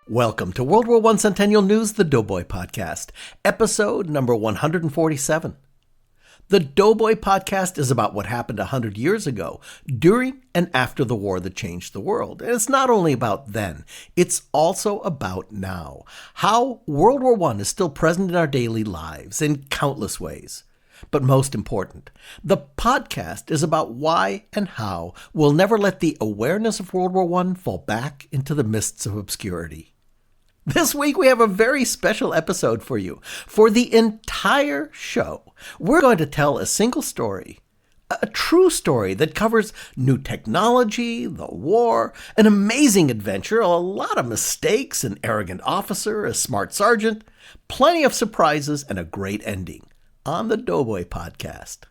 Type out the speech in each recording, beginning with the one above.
Welcome to World War I Centennial News, the Doughboy Podcast, episode number 147. The Doughboy Podcast is about what happened 100 years ago, during and after the war that changed the world. And it's not only about then, it's also about now. How World War I is still present in our daily lives in countless ways. But most important, the podcast is about why and how we'll never let the awareness of World War I fall back into the mists of obscurity. This week we have a very special episode for you. For the entire show, we're going to tell a single story, a true story that covers new technology, the war, an amazing adventure, a lot of mistakes, an arrogant officer, a smart sergeant, plenty of surprises, and a great ending on the Doughboy Podcast.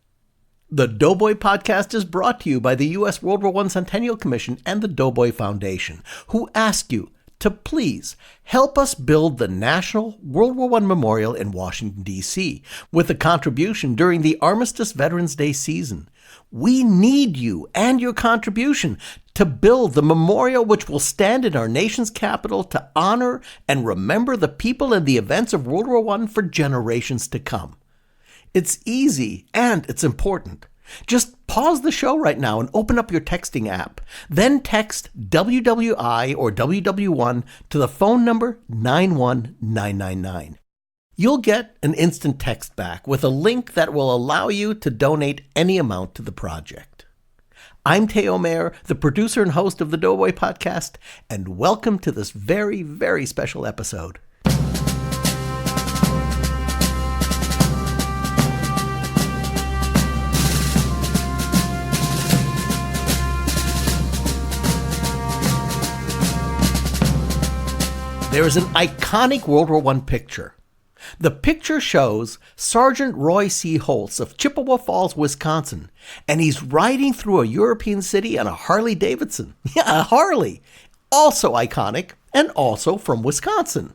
The Doughboy Podcast is brought to you by the U.S. World War I Centennial Commission and the Doughboy Foundation, who ask you to please help us build the National World War I Memorial in Washington, D.C., with a contribution during the Armistice Veterans Day season. We need you and your contribution to build the memorial which will stand in our nation's capital to honor and remember the people and the events of World War I for generations to come. It's easy and it's important. Just pause the show right now and open up your texting app. Then text WWI or WW1 to the phone number 91999. You'll get an instant text back with a link that will allow you to donate any amount to the project. I'm Theo, the producer and host of the Doughboy Podcast, and welcome to this very, very special episode. There is an iconic World War I picture. The picture shows Sergeant Roy C. Holtz of Chippewa Falls, Wisconsin, and he's riding through a European city on a Harley Davidson. Yeah, a Harley. Also iconic and also from Wisconsin.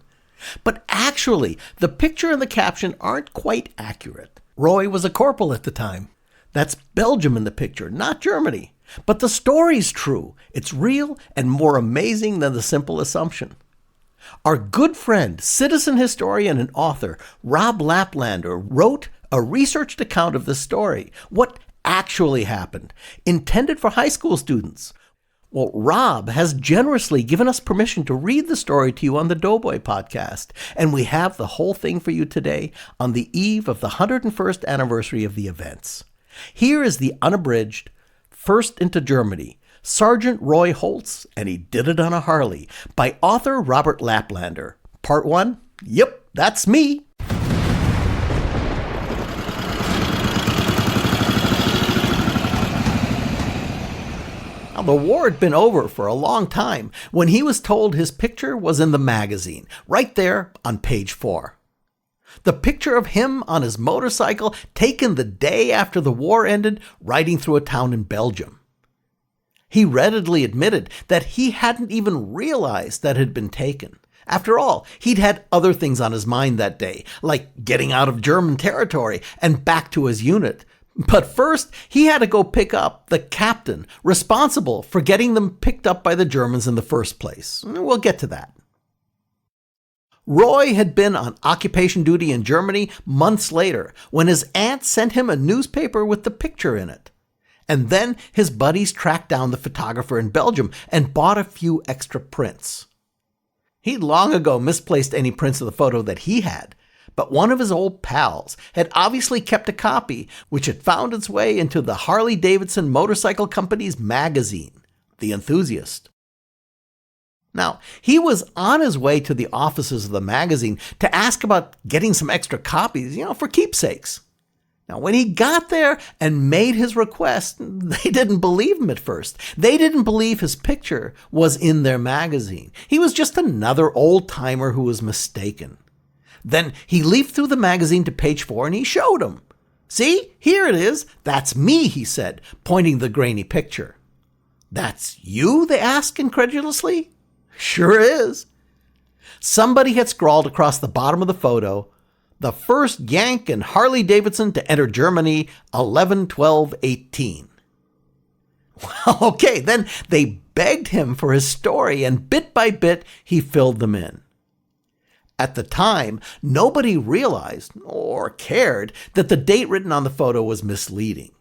But actually, the picture and the caption aren't quite accurate. Roy was a corporal at the time. That's Belgium in the picture, not Germany. But the story's true. It's real and more amazing than the simple assumption. Our good friend, citizen historian and author, Rob Laplander, wrote a researched account of this story, what actually happened, intended for high school students. Well, Rob has generously given us permission to read the story to you on the Doughboy Podcast, and we have the whole thing for you today on the eve of the 101st anniversary of the events. Here is the unabridged, First into Germany, Sergeant Roy Holtz, and he did it on a Harley, by author Robert Laplander. Part 1? Yep, that's me. Now, the war had been over for a long time when he was told his picture was in the magazine, right there on page 4. The picture of him on his motorcycle, taken the day after the war ended, riding through a town in Belgium. He readily admitted that he hadn't even realized that it had been taken. After all, he'd had other things on his mind that day, like getting out of German territory and back to his unit. But first, he had to go pick up the captain responsible for getting them picked up by the Germans in the first place. We'll get to that. Roy had been on occupation duty in Germany months later when his aunt sent him a newspaper with the picture in it. And then his buddies tracked down the photographer in Belgium and bought a few extra prints. He'd long ago misplaced any prints of the photo that he had, but one of his old pals had obviously kept a copy, which had found its way into the Harley-Davidson Motorcycle Company's magazine, The Enthusiast. Now, he was on his way to the offices of the magazine to ask about getting some extra copies, for keepsakes. Now, when he got there and made his request, they didn't believe him at first. They didn't believe his picture was in their magazine. He was just another old-timer who was mistaken. Then he leafed through the magazine to page 4 and he showed them. See, here it is. That's me, he said, pointing the grainy picture. That's you? They asked incredulously. Sure is. Somebody had scrawled across the bottom of the photo, the first Yank and Harley Davidson to enter Germany, 11/12/18. Okay, then they begged him for his story, and bit by bit, he filled them in. At the time, nobody realized or cared that the date written on the photo was misleading.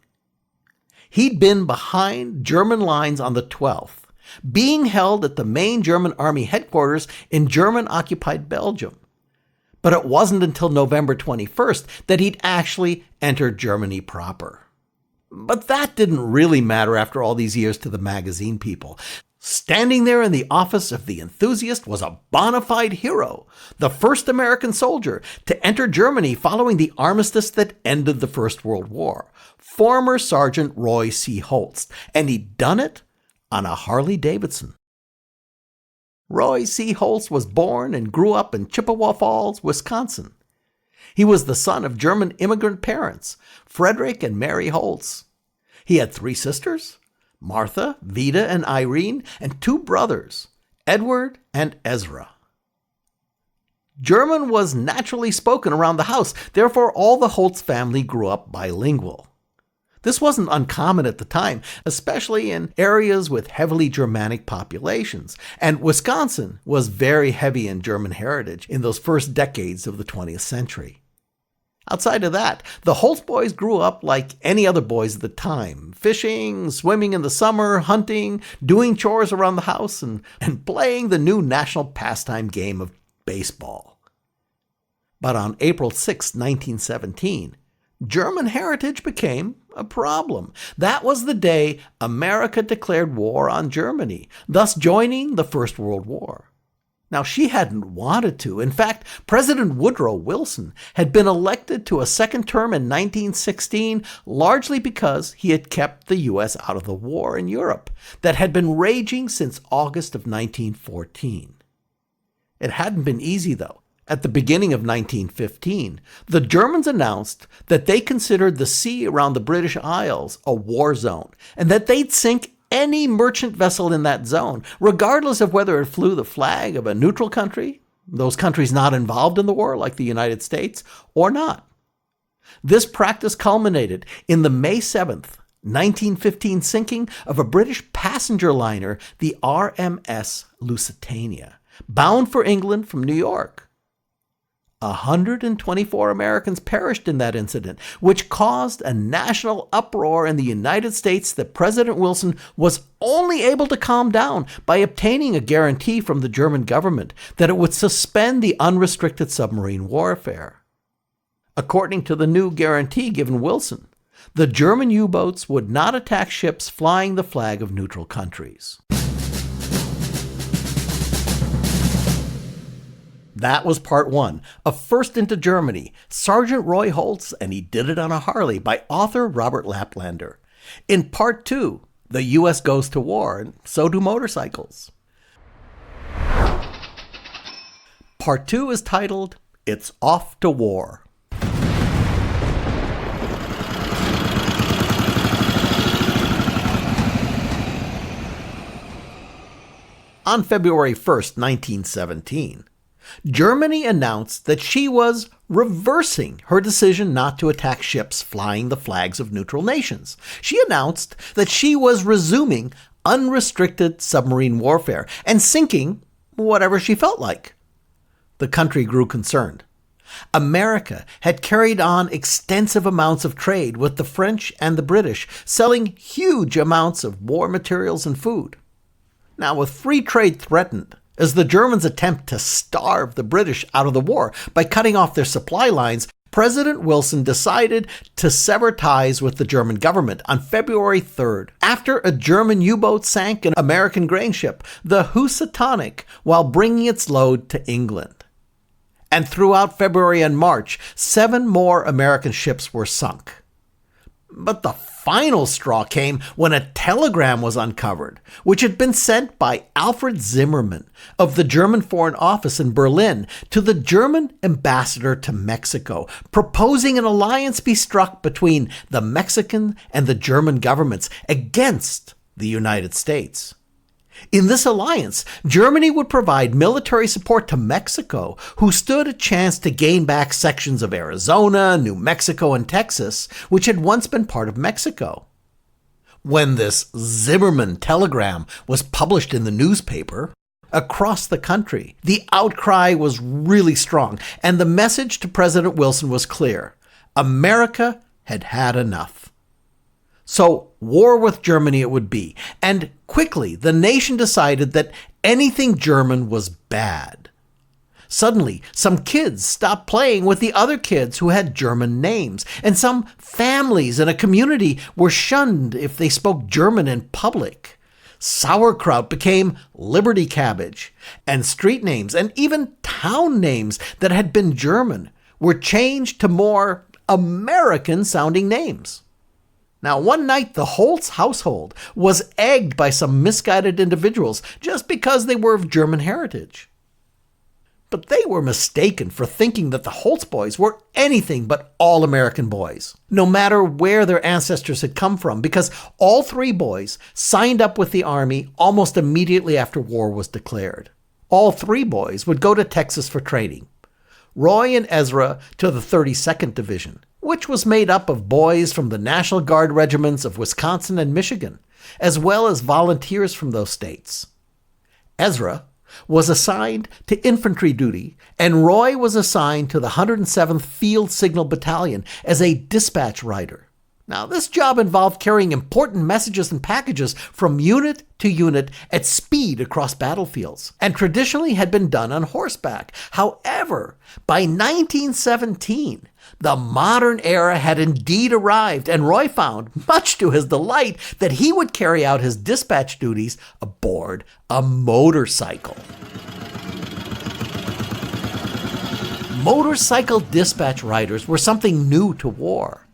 He'd been behind German lines on the 12th, being held at the main German army headquarters in German-occupied Belgium. But it wasn't until November 21st that he'd actually entered Germany proper. But that didn't really matter after all these years to the magazine people. Standing there in the office of the enthusiast was a bona fide hero, the first American soldier to enter Germany following the armistice that ended the First World War, former Sergeant Roy C. Holtz, and he'd done it on a Harley Davidson. Roy C. Holtz was born and grew up in Chippewa Falls, Wisconsin. He was the son of German immigrant parents, Frederick and Mary Holtz. He had 3 sisters, Martha, Vida, and Irene, and 2 brothers, Edward and Ezra. German was naturally spoken around the house, therefore all the Holtz family grew up bilingual. This wasn't uncommon at the time, especially in areas with heavily Germanic populations, and Wisconsin was very heavy in German heritage in those first decades of the 20th century. Outside of that, the Holtz boys grew up like any other boys at the time, fishing, swimming in the summer, hunting, doing chores around the house, and playing the new national pastime game of baseball. But on April 6, 1917, German heritage became a problem. That was the day America declared war on Germany, thus joining the First World War. Now, she hadn't wanted to. In fact, President Woodrow Wilson had been elected to a second term in 1916 largely because he had kept the U.S. out of the war in Europe that had been raging since August of 1914. It hadn't been easy, though. At the beginning of 1915, the Germans announced that they considered the sea around the British Isles a war zone and that they'd sink any merchant vessel in that zone, regardless of whether it flew the flag of a neutral country, those countries not involved in the war like the United States, or not. This practice culminated in the May 7th, 1915 sinking of a British passenger liner, the RMS Lusitania, bound for England from New York. 124 Americans perished in that incident, which caused a national uproar in the United States that President Wilson was only able to calm down by obtaining a guarantee from the German government that it would suspend the unrestricted submarine warfare. According to the new guarantee given Wilson, the German U-boats would not attack ships flying the flag of neutral countries. That was part 1 of First into Germany, Sergeant Roy Holtz, and he did it on a Harley by author Robert Laplander. In part 2, the U.S. goes to war, and so do motorcycles. Part 2 is titled, It's Off to War. On February 1st, 1917, Germany announced that she was reversing her decision not to attack ships flying the flags of neutral nations. She announced that she was resuming unrestricted submarine warfare and sinking whatever she felt like. The country grew concerned. America had carried on extensive amounts of trade with the French and the British, selling huge amounts of war materials and food. Now, with free trade threatened, as the Germans attempt to starve the British out of the war by cutting off their supply lines, President Wilson decided to sever ties with the German government on February 3rd, after a German U-boat sank an American grain ship, the Housatonic, while bringing its load to England. And throughout February and March, 7 more American ships were sunk. But the final straw came when a telegram was uncovered, which had been sent by Alfred Zimmermann of the German Foreign Office in Berlin to the German ambassador to Mexico, proposing an alliance be struck between the Mexican and the German governments against the United States. In this alliance, Germany would provide military support to Mexico, who stood a chance to gain back sections of Arizona, New Mexico, and Texas, which had once been part of Mexico. When this Zimmerman telegram was published in the newspaper across the country, the outcry was really strong, and the message to President Wilson was clear. America had had enough. So war with Germany it would be, and quickly the nation decided that anything German was bad. Suddenly, some kids stopped playing with the other kids who had German names, and some families in a community were shunned if they spoke German in public. Sauerkraut became Liberty Cabbage, and street names and even town names that had been German were changed to more American-sounding names. Now, one night, the Holtz household was egged by some misguided individuals just because they were of German heritage. But they were mistaken for thinking that the Holtz boys were anything but all American boys, no matter where their ancestors had come from, because all three boys signed up with the Army almost immediately after war was declared. All three boys would go to Texas for training. Roy and Ezra to the 32nd Division, which was made up of boys from the National Guard regiments of Wisconsin and Michigan, as well as volunteers from those states. Ezra was assigned to infantry duty, and Roy was assigned to the 107th Field Signal Battalion as a dispatch rider. Now, this job involved carrying important messages and packages from unit to unit at speed across battlefields, and traditionally had been done on horseback. However, by 1917, the modern era had indeed arrived, and Roy found, much to his delight, that he would carry out his dispatch duties aboard a motorcycle. Motorcycle dispatch riders were something new to war.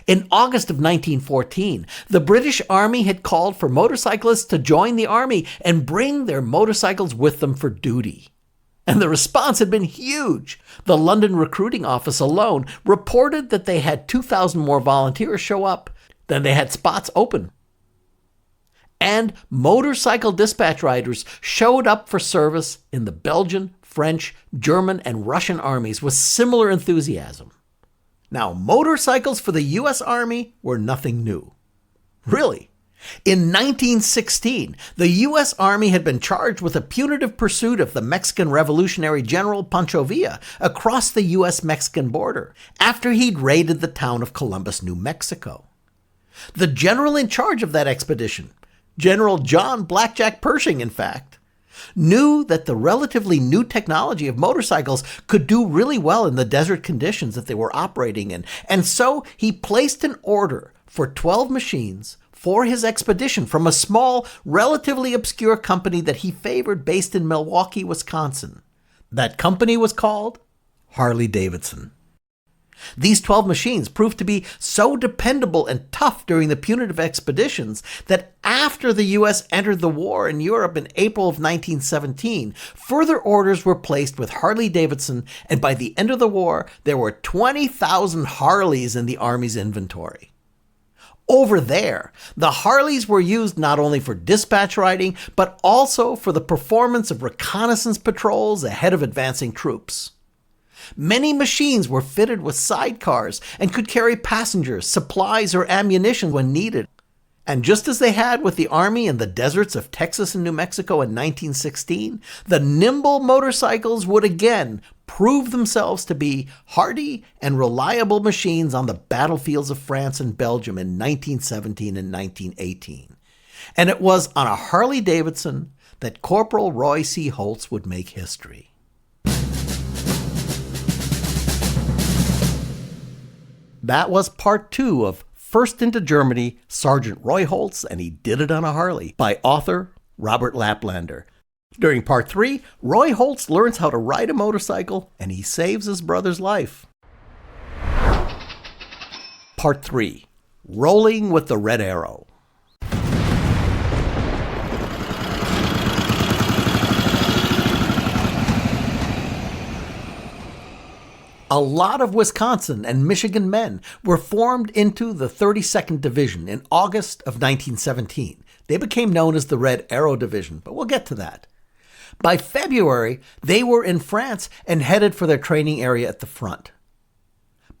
In August of 1914, the British Army had called for motorcyclists to join the Army and bring their motorcycles with them for duty. And the response had been huge. The London recruiting office alone reported that they had 2,000 more volunteers show up than they had spots open. And motorcycle dispatch riders showed up for service in the Belgian, French, German, and Russian armies with similar enthusiasm. Now, motorcycles for the U.S. Army were nothing new. Really. In 1916, the U.S. Army had been charged with a punitive pursuit of the Mexican Revolutionary General Pancho Villa across the U.S.-Mexican border after he'd raided the town of Columbus, New Mexico. The general in charge of that expedition, General John Blackjack Pershing, in fact, knew that the relatively new technology of motorcycles could do really well in the desert conditions that they were operating in, and so he placed an order for 12 machines for his expedition from a small, relatively obscure company that he favored based in Milwaukee, Wisconsin. That company was called Harley Davidson. These 12 machines proved to be so dependable and tough during the punitive expeditions that after the U.S. entered the war in Europe in April of 1917, further orders were placed with Harley Davidson, and by the end of the war, there were 20,000 Harleys in the Army's inventory. Over there, the Harleys were used not only for dispatch riding, but also for the performance of reconnaissance patrols ahead of advancing troops. Many machines were fitted with sidecars and could carry passengers, supplies, or ammunition when needed. And just as they had with the Army in the deserts of Texas and New Mexico in 1916, the nimble motorcycles would again prove themselves to be hardy and reliable machines on the battlefields of France and Belgium in 1917 and 1918. And it was on a Harley Davidson that Corporal Roy C. Holtz would make history. That was part 2 of First into Germany, Sergeant Roy Holtz, and He Did It on a Harley, by author Robert Laplander. During part 3, Roy Holtz learns how to ride a motorcycle, and he saves his brother's life. Part 3, Rolling with the Red Arrow. A lot of Wisconsin and Michigan men were formed into the 32nd Division in August of 1917. They became known as the Red Arrow Division, but we'll get to that. By February, they were in France and headed for their training area at the front.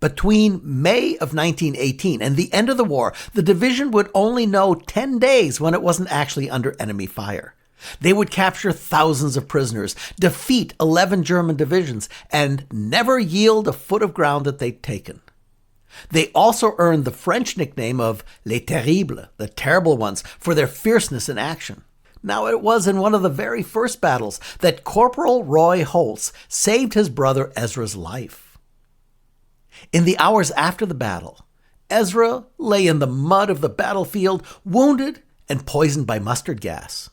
Between May of 1918 and the end of the war, the division would only know 10 days when it wasn't actually under enemy fire. They would capture thousands of prisoners, defeat 11 German divisions, and never yield a foot of ground that they'd taken. They also earned the French nickname of Les Terribles, the terrible ones, for their fierceness in action. Now, it was in one of the very first battles that Corporal Roy Holtz saved his brother Ezra's life. In the hours after the battle, Ezra lay in the mud of the battlefield, wounded and poisoned by mustard gas.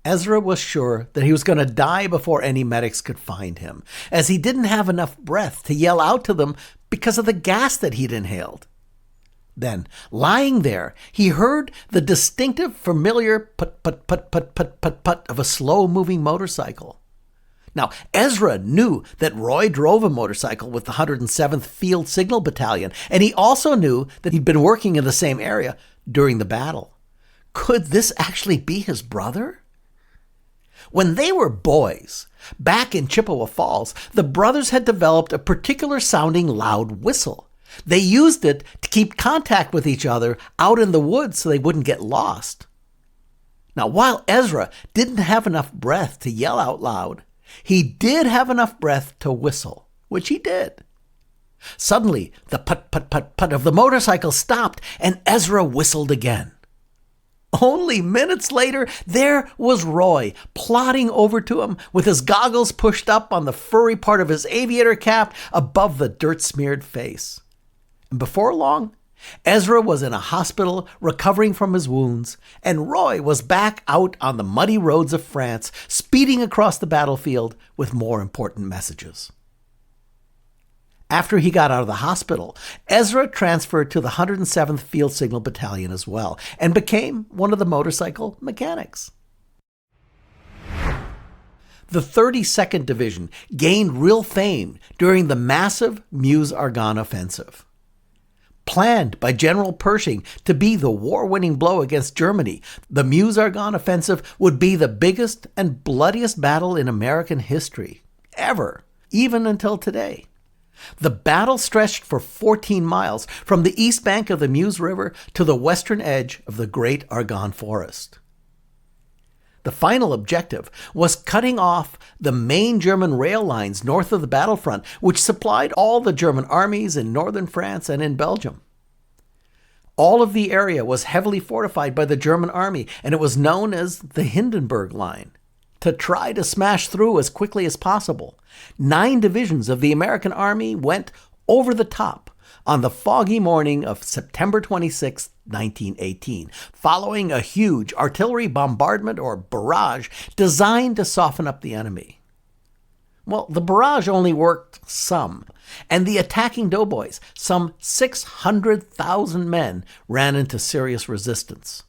Ezra was sure that he was going to die before any medics could find him, as he didn't have enough breath to yell out to them because of the gas that he'd inhaled. Then, lying there, he heard the distinctive, familiar put-put-put-put-put-put-put of a slow-moving motorcycle. Now, Ezra knew that Roy drove a motorcycle with the 107th Field Signal Battalion, and he also knew that he'd been working in the same area during the battle. Could this actually be his brother? When they were boys, back in Chippewa Falls, the brothers had developed a particular sounding loud whistle. They used it to keep contact with each other out in the woods so they wouldn't get lost. Now, while Ezra didn't have enough breath to yell out loud, he did have enough breath to whistle, which he did. Suddenly, the put-put-put-put of the motorcycle stopped, and Ezra whistled again. Only minutes later, there was Roy, plodding over to him with his goggles pushed up on the furry part of his aviator cap above the dirt-smeared face. And before long, Ezra was in a hospital recovering from his wounds, and Roy was back out on the muddy roads of France, speeding across the battlefield with more important messages. After he got out of the hospital, Ezra transferred to the 107th Field Signal Battalion as well, and became one of the motorcycle mechanics. The 32nd Division gained real fame during the massive Meuse-Argonne offensive. Planned by General Pershing to be the war-winning blow against Germany, the Meuse-Argonne offensive would be the biggest and bloodiest battle in American history, ever, even until today. The battle stretched for 14 miles from the east bank of the Meuse River to the western edge of the Great Argonne Forest. The final objective was cutting off the main German rail lines north of the battlefront, which supplied all the German armies in northern France and in Belgium. All of the area was heavily fortified by the German army, and it was known as the Hindenburg Line. To try to smash through as quickly as possible, 9 divisions of the American army went over the top on the foggy morning of September 26, 1918, following a huge artillery bombardment or barrage designed to soften up the enemy. Well, the barrage only worked some, and the attacking doughboys, some 600,000 men, ran into serious resistance.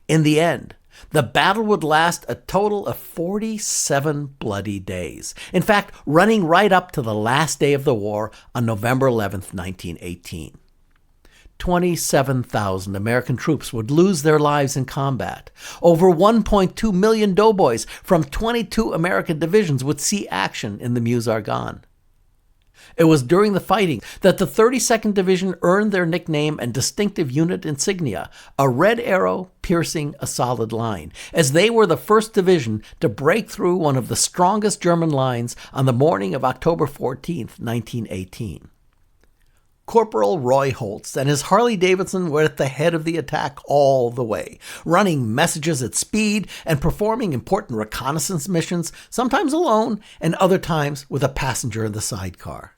In the end, the battle would last a total of 47 bloody days. In fact, running right up to the last day of the war on November 11th, 1918. 27,000 American troops would lose their lives in combat. Over 1.2 million doughboys from 22 American divisions would see action in the Meuse-Argonne. It was during the fighting that the 32nd Division earned their nickname and distinctive unit insignia, a red arrow piercing a solid line, as they were the first division to break through one of the strongest German lines on the morning of October 14, 1918. Corporal Roy Holtz and his Harley-Davidson were at the head of the attack all the way, running messages at speed and performing important reconnaissance missions, sometimes alone and other times with a passenger in the sidecar.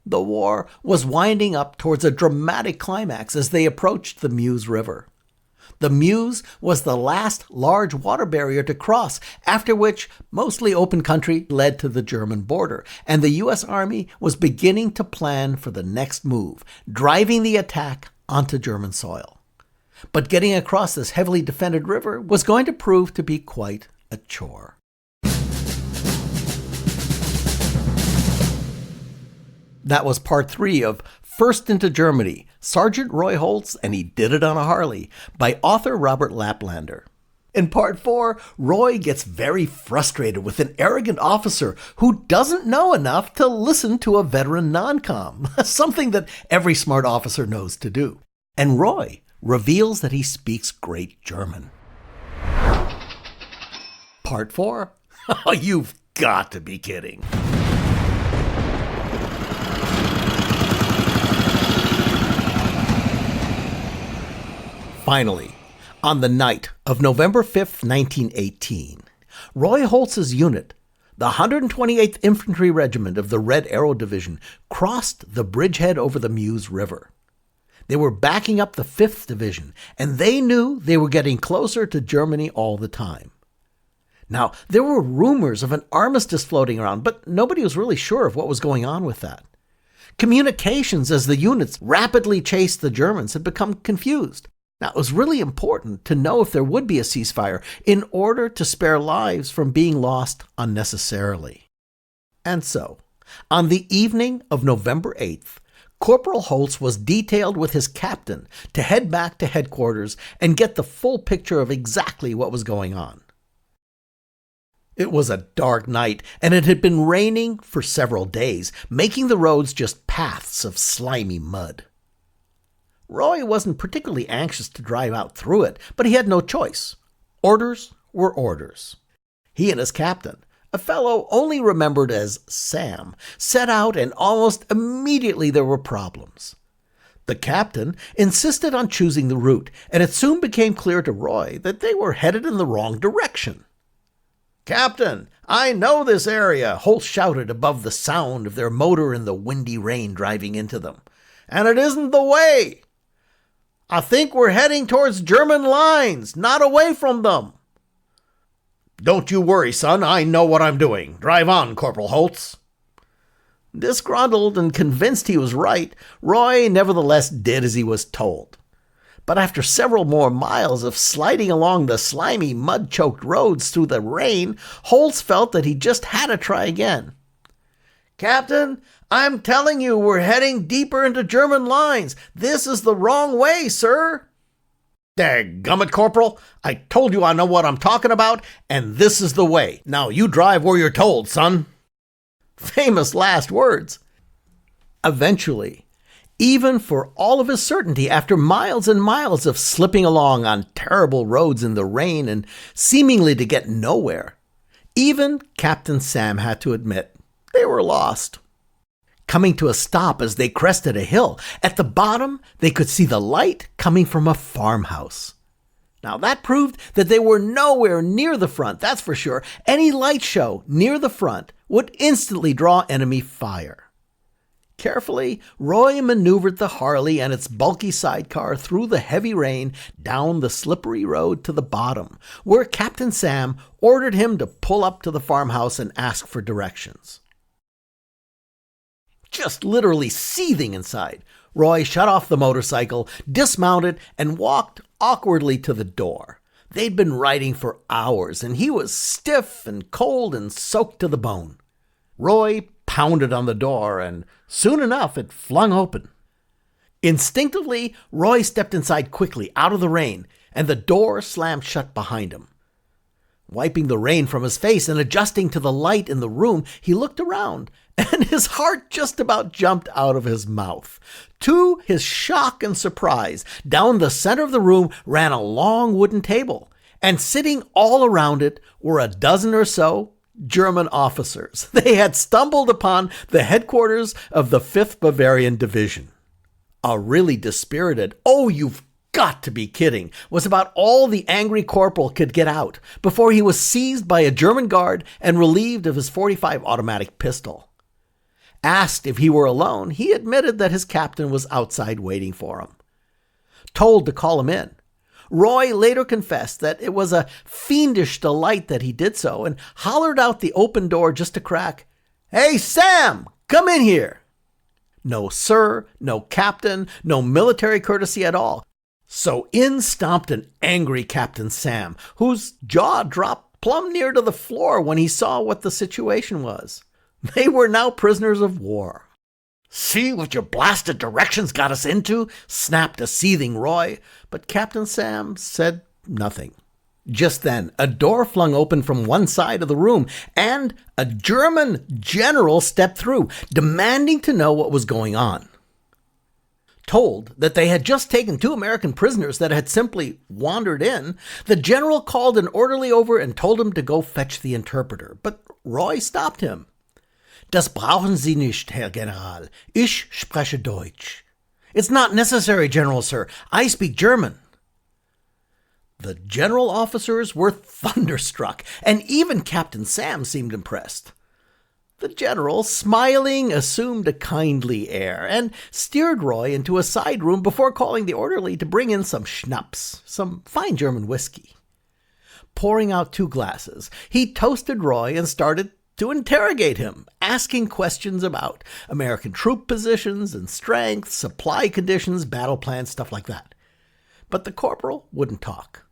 The war was winding up towards a dramatic climax as they approached the Meuse River. The Meuse was the last large water barrier to cross, after which mostly open country led to the German border, and the U.S. Army was beginning to plan for the next move, driving the attack onto German soil. But getting across this heavily defended river was going to prove to be quite a chore. That was part 3 of First into Germany, Sergeant Roy Holtz, and He Did It on a Harley, by author Robert Laplander. In part 4, Roy gets very frustrated with an arrogant officer who doesn't know enough to listen to a veteran non-com, something that every smart officer knows to do. And Roy reveals that he speaks great German. Part 4? Oh, you've got to be kidding. Finally, on the night of November 5th, 1918, Roy Holtz's unit, the 128th Infantry Regiment of the Red Arrow Division, crossed the bridgehead over the Meuse River. They were backing up the 5th Division, and they knew they were getting closer to Germany all the time. Now, there were rumors of an armistice floating around, but nobody was really sure of what was going on with that. Communications as the units rapidly chased the Germans had become confused. Now, it was really important to know if there would be a ceasefire in order to spare lives from being lost unnecessarily. And so, on the evening of November 8th, Corporal Holtz was detailed with his captain to head back to headquarters and get the full picture of exactly what was going on. It was a dark night, and it had been raining for several days, making the roads just paths of slimy mud. Roy wasn't particularly anxious to drive out through it, but he had no choice. Orders were orders. He and his captain, a fellow only remembered as Sam, set out, and almost immediately there were problems. The captain insisted on choosing the route, and it soon became clear to Roy that they were headed in the wrong direction. "Captain, I know this area," Holtz shouted above the sound of their motor in the windy rain driving into them. "And it isn't the way. I think we're heading towards German lines, not away from them." "Don't you worry, son. I know what I'm doing. Drive on, Corporal Holtz." Disgruntled and convinced he was right, Roy nevertheless did as he was told. But after several more miles of sliding along the slimy, mud-choked roads through the rain, Holtz felt that he just had to try again. "Captain, I'm telling you, we're heading deeper into German lines. This is the wrong way, sir." "Dadgummit, Corporal. I told you I know what I'm talking about, and this is the way. Now you drive where you're told, son." Famous last words. Eventually, even for all of his certainty, after miles and miles of slipping along on terrible roads in the rain and seemingly to get nowhere, even Captain Sam had to admit they were lost. Coming to a stop as they crested a hill, at the bottom they could see the light coming from a farmhouse. Now that proved that they were nowhere near the front, that's for sure. Any light show near the front would instantly draw enemy fire. Carefully, Roy maneuvered the Harley and its bulky sidecar through the heavy rain down the slippery road to the bottom, where Captain Sam ordered him to pull up to the farmhouse and ask for directions. Just literally seething inside, Roy shut off the motorcycle, dismounted, and walked awkwardly to the door. They'd been riding for hours, and he was stiff and cold and soaked to the bone. Roy pounded on the door, and soon enough it flung open. Instinctively, Roy stepped inside quickly, out of the rain, and the door slammed shut behind him. Wiping the rain from his face and adjusting to the light in the room, he looked around, and his heart just about jumped out of his mouth. To his shock and surprise, down the center of the room ran a long wooden table, and sitting all around it were a dozen or so German officers. They had stumbled upon the headquarters of the 5th Bavarian Division. A really dispirited, "Oh, you've got to be kidding," was about all the angry corporal could get out before he was seized by a German guard and relieved of his .45 automatic pistol. Asked if he were alone, he admitted that his captain was outside waiting for him. Told to call him in, Roy later confessed that it was a fiendish delight that he did so and hollered out the open door just a crack, "Hey, Sam, come in here." No sir, no captain, no military courtesy at all. So in stomped an angry Captain Sam, whose jaw dropped plumb near to the floor when he saw what the situation was. They were now prisoners of war. "See what your blasted directions got us into?" snapped a seething Roy, but Captain Sam said nothing. Just then, a door flung open from one side of the room, and a German general stepped through, demanding to know what was going on. Told that they had just taken 2 American prisoners that had simply wandered in, the general called an orderly over and told him to go fetch the interpreter. But Roy stopped him. Das brauchen Sie nicht, Herr General. Ich spreche Deutsch. It's not necessary, General, sir. I speak German. The general officers were thunderstruck, and even Captain Sam seemed impressed. The general, smiling, assumed a kindly air and steered Roy into a side room before calling the orderly to bring in some schnapps, some fine German whiskey. Pouring out 2 glasses, he toasted Roy and started to interrogate him, asking questions about American troop positions and strength, supply conditions, battle plans, stuff like that. But the corporal wouldn't talk.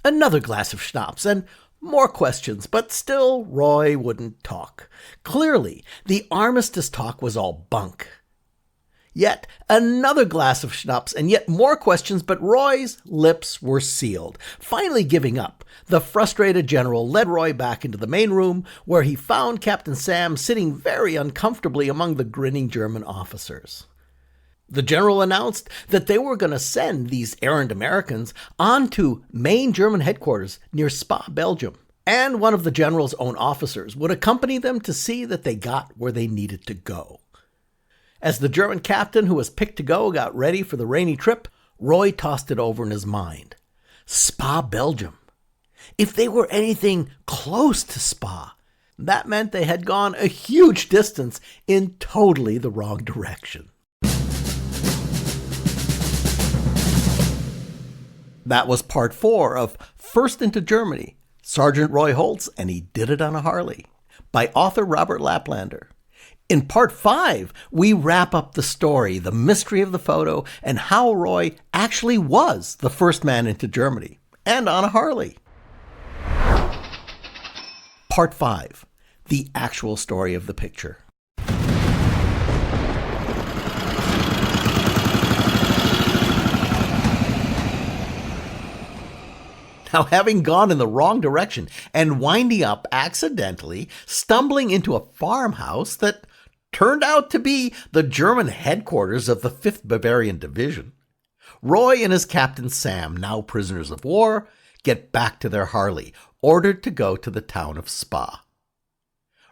Another glass of schnapps and more questions, but still Roy wouldn't talk. Clearly, the armistice talk was all bunk. Yet another glass of schnapps and yet more questions, but Roy's lips were sealed. Finally giving up, the frustrated general led Roy back into the main room, where he found Captain Sam sitting very uncomfortably among the grinning German officers. The general announced that they were going to send these errant Americans on to main German headquarters near Spa, Belgium, and one of the general's own officers would accompany them to see that they got where they needed to go. As the German captain who was picked to go got ready for the rainy trip, Roy tossed it over in his mind. Spa, Belgium. If they were anything close to Spa, that meant they had gone a huge distance in totally the wrong direction. That was part 4 of First into Germany, Sergeant Roy Holtz, and he did it on a Harley, by author Robert Laplander. In part 5, we wrap up the story, the mystery of the photo, and how Roy actually was the first man into Germany, and on a Harley. Part 5, the actual story of the picture. Now, having gone in the wrong direction and winding up accidentally, stumbling into a farmhouse that turned out to be the German headquarters of the 5th Bavarian Division, Roy and his captain Sam, now prisoners of war, get back to their Harley, ordered to go to the town of Spa.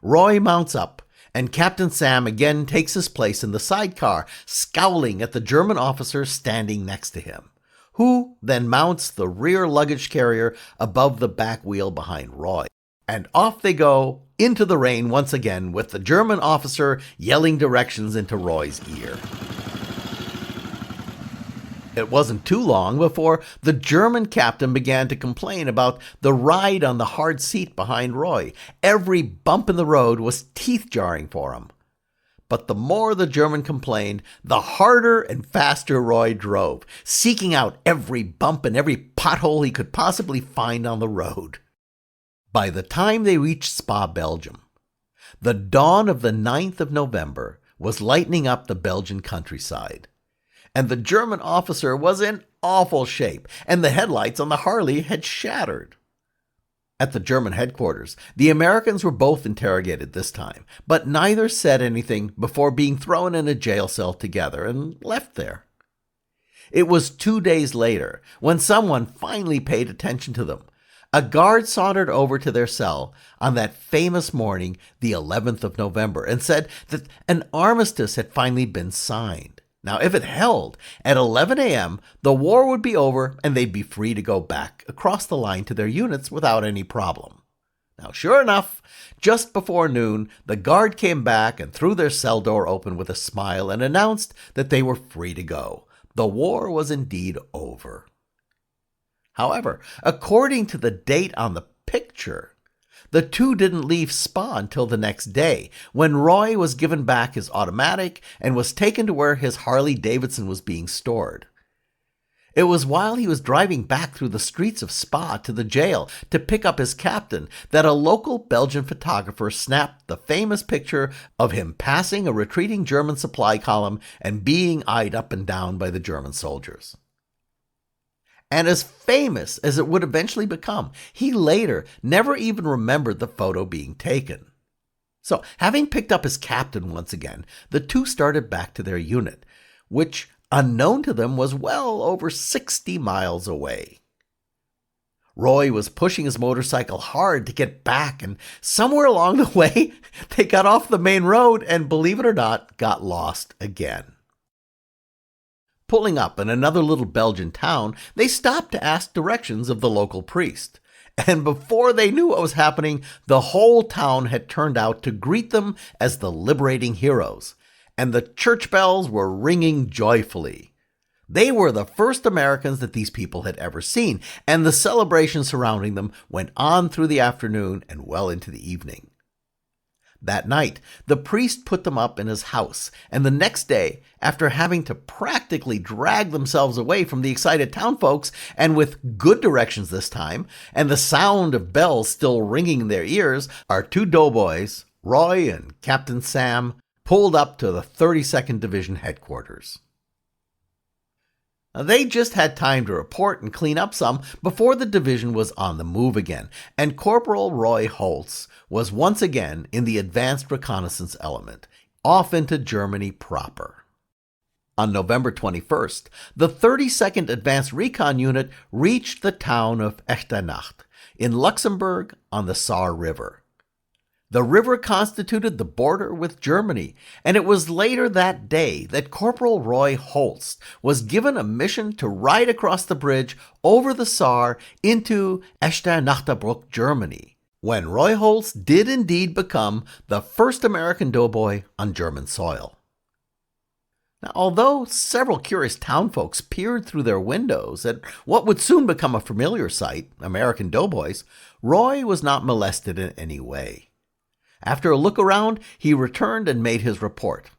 Roy mounts up, and Captain Sam again takes his place in the sidecar, scowling at the German officer standing next to him, who then mounts the rear luggage carrier above the back wheel behind Roy. And off they go into the rain once again, with the German officer yelling directions into Roy's ear. It wasn't too long before the German captain began to complain about the ride on the hard seat behind Roy. Every bump in the road was teeth-jarring for him. But the more the German complained, the harder and faster Roy drove, seeking out every bump and every pothole he could possibly find on the road. By the time they reached Spa, Belgium, the dawn of the 9th of November was lightening up the Belgian countryside, and the German officer was in awful shape, and the headlights on the Harley had shattered. At the German headquarters, the Americans were both interrogated this time, but neither said anything before being thrown in a jail cell together and left there. It was 2 days later when someone finally paid attention to them. A guard sauntered over to their cell on that famous morning, the 11th of November, and said that an armistice had finally been signed. Now, if it held, at 11 a.m., the war would be over and they'd be free to go back across the line to their units without any problem. Now, sure enough, just before noon, the guard came back and threw their cell door open with a smile and announced that they were free to go. The war was indeed over. However, according to the date on the picture, the two didn't leave Spa until the next day, when Roy was given back his automatic and was taken to where his Harley Davidson was being stored. It was while he was driving back through the streets of Spa to the jail to pick up his captain that a local Belgian photographer snapped the famous picture of him passing a retreating German supply column and being eyed up and down by the German soldiers. and as famous as it would eventually become. He later never even remembered the photo being taken. So, having picked up his captain once again, the two started back to their unit, which, unknown to them, was well over 60 miles away. Roy was pushing his motorcycle hard to get back, and somewhere along the way, they got off the main road and, believe it or not, got lost again. Pulling up in another little Belgian town, they stopped to ask directions of the local priest. And before they knew what was happening, the whole town had turned out to greet them as the liberating heroes, and the church bells were ringing joyfully. They were the first Americans that these people had ever seen, and the celebration surrounding them went on through the afternoon and well into the evening. That night, the priest put them up in his house, and the next day, after having to practically drag themselves away from the excited townfolks, and with good directions this time, and the sound of bells still ringing in their ears, our two doughboys, Roy and Captain Sam, pulled up to the 32nd Division headquarters. They just had time to report and clean up some before the division was on the move again, and Corporal Roy Holtz was once again in the advanced reconnaissance element, off into Germany proper. On November 21st, the 32nd Advanced Recon Unit reached the town of Echternach in Luxembourg on the Saar River. The river constituted the border with Germany, and it was later that day that Corporal Roy Holtz was given a mission to ride across the bridge over the Saar into Echternachtabruck, Germany, when Roy Holtz did indeed become the first American doughboy on German soil. Now, although several curious townfolks peered through their windows at what would soon become a familiar sight, American doughboys, Roy was not molested in any way. After a look around, he returned and made his report.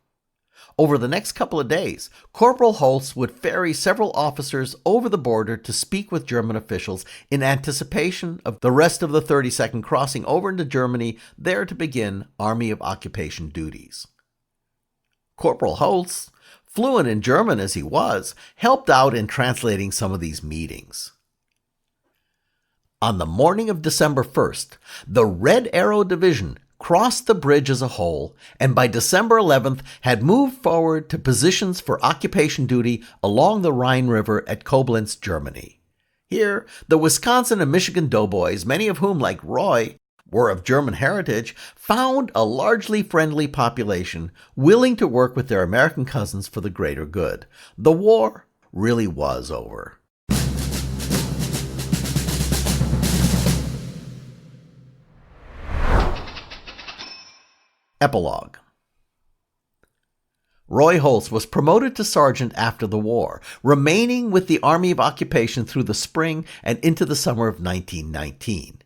Over the next couple of days, Corporal Holtz would ferry several officers over the border to speak with German officials in anticipation of the rest of the 32nd crossing over into Germany, there to begin Army of Occupation duties. Corporal Holtz, fluent in German as he was, helped out in translating some of these meetings. On the morning of December 1st, the Red Arrow Division crossed the bridge as a whole, and by December 11th had moved forward to positions for occupation duty along the Rhine River at Koblenz, Germany. Here, the Wisconsin and Michigan doughboys, many of whom, like Roy, were of German heritage, found a largely friendly population willing to work with their American cousins for the greater good. The war really was over. Epilogue. Roy Holtz was promoted to sergeant after the war, remaining with the Army of Occupation through the spring and into the summer of 1919.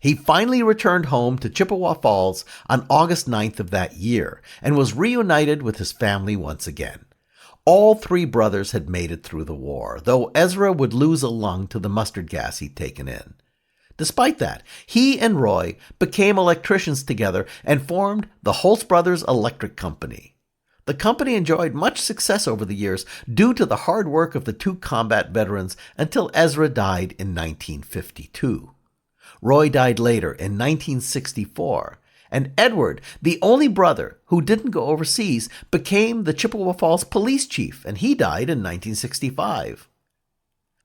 He finally returned home to Chippewa Falls on August 9th of that year and was reunited with his family once again. All three brothers had made it through the war, though Ezra would lose a lung to the mustard gas he'd taken in. Despite that, he and Roy became electricians together and formed the Holtz Brothers Electric Company. The company enjoyed much success over the years due to the hard work of the two combat veterans until Ezra died in 1952. Roy died later in 1964, and Edward, the only brother who didn't go overseas, became the Chippewa Falls police chief, and he died in 1965.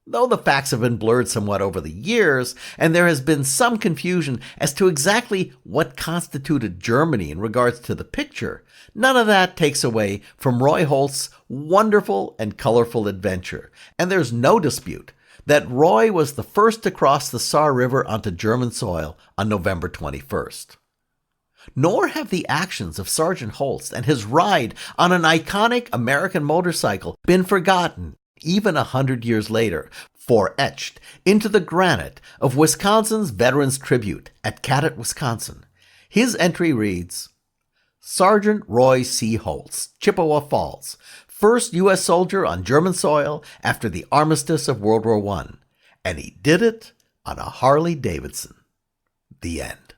Though the facts have been blurred somewhat over the years, and there has been some confusion as to exactly what constituted Germany in regards to the picture, none of that takes away from Roy Holtz's wonderful and colorful adventure, and there's no dispute that Roy was the first to cross the Saar River onto German soil on November 21st. Nor have the actions of Sergeant Holtz and his ride on an iconic American motorcycle been forgotten even 100 years later, etched into the granite of Wisconsin's Veterans Tribute at Katz, Wisconsin. His entry reads, Sergeant Roy C. Holtz, Chippewa Falls, first U.S. soldier on German soil after the armistice of World War I, and he did it on a Harley Davidson. The end.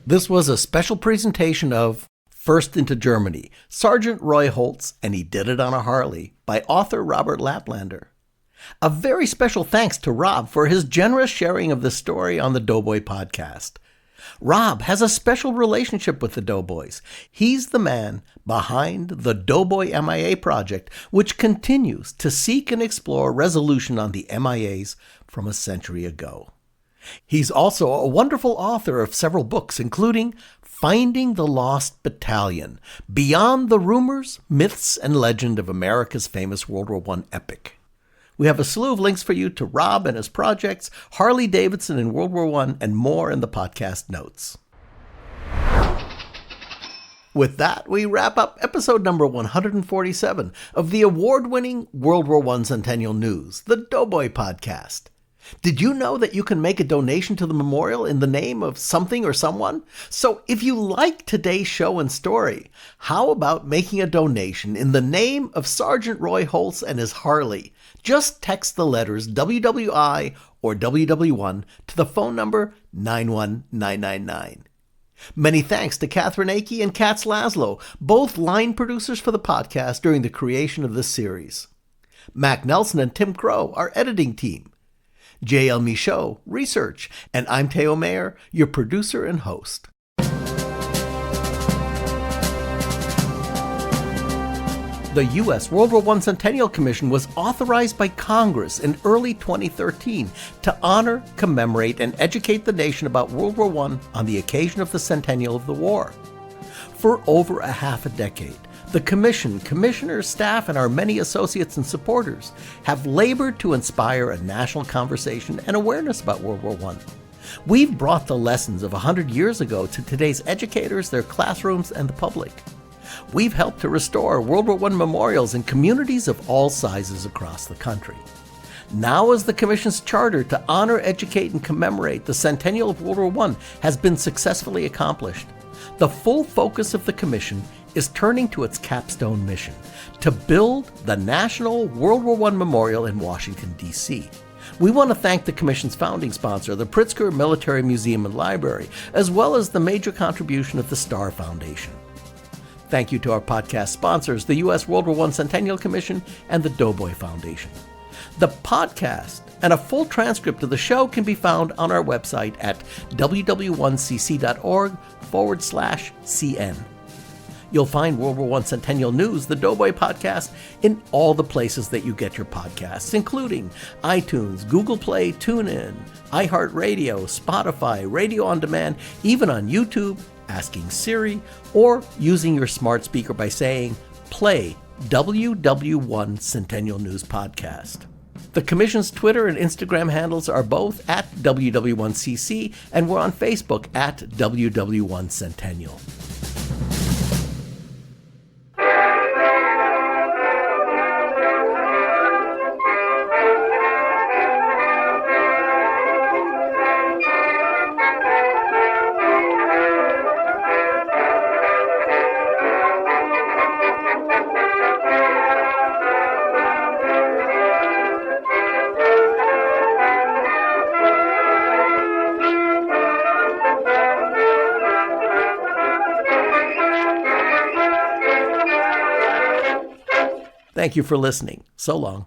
This was a special presentation of First into Germany, Sergeant Roy Holtz, and he did it on a Harley, by author Robert Laplander. A very special thanks to Rob for his generous sharing of this story on the Doughboy podcast. Rob has a special relationship with the Doughboys. He's the man behind the Doughboy MIA project, which continues to seek and explore resolution on the MIAs from a century ago. He's also a wonderful author of several books, including Finding the Lost Battalion, Beyond the Rumors, Myths, and Legend of America's Famous World War I Epic. We have a slew of links for you to Rob and his projects, Harley-Davidson in World War I, and more in the podcast notes. With that, we wrap up episode number 147 of the award-winning World War I Centennial News, the Doughboy Podcast. Did you know that you can make a donation to the memorial in the name of something or someone? So if you like today's show and story, how about making a donation in the name of Sergeant Roy Holtz and his Harley? Just text the letters WWI or WW1 to the phone number 91999. Many thanks to Katherine, Akey, and Katz Laszlo, both line producers for the podcast during the creation of this series. Nelsen and Tim Crowe, our editing team. J.L. Michaud, research, and I'm Theo, your producer and host. The U.S. World War I Centennial Commission was authorized by Congress in early 2013 to honor, commemorate, and educate the nation about World War I on the occasion of the centennial of the war. For over a half a decade, the Commission, commissioners, staff, and our many associates and supporters have labored to inspire a national conversation and awareness about World War I. We've brought the lessons of 100 years ago to today's educators, their classrooms, and the public. We've helped to restore World War I memorials in communities of all sizes across the country. Now, as the Commission's charter to honor, educate, and commemorate the centennial of World War I has been successfully accomplished, the full focus of the Commission is turning to its capstone mission, to build the National World War I Memorial in Washington, D.C. We want to thank the Commission's founding sponsor, the Pritzker Military Museum and Library, as well as the major contribution of the Starr Foundation. Thank you to our podcast sponsors, the U.S. World War I Centennial Commission and the Doughboy Foundation. The podcast and a full transcript of the show can be found on our website at ww1cc.org/CN. You'll find World War I Centennial News, the Doughboy Podcast, in all the places that you get your podcasts, including iTunes, Google Play, TuneIn, iHeartRadio, Spotify, Radio On Demand, even on YouTube, asking Siri, or using your smart speaker by saying, play WW1 Centennial News Podcast. The Commission's Twitter and Instagram handles are both at WW1CC, and we're on Facebook at WW1 Centennial. Thank you for listening. So long.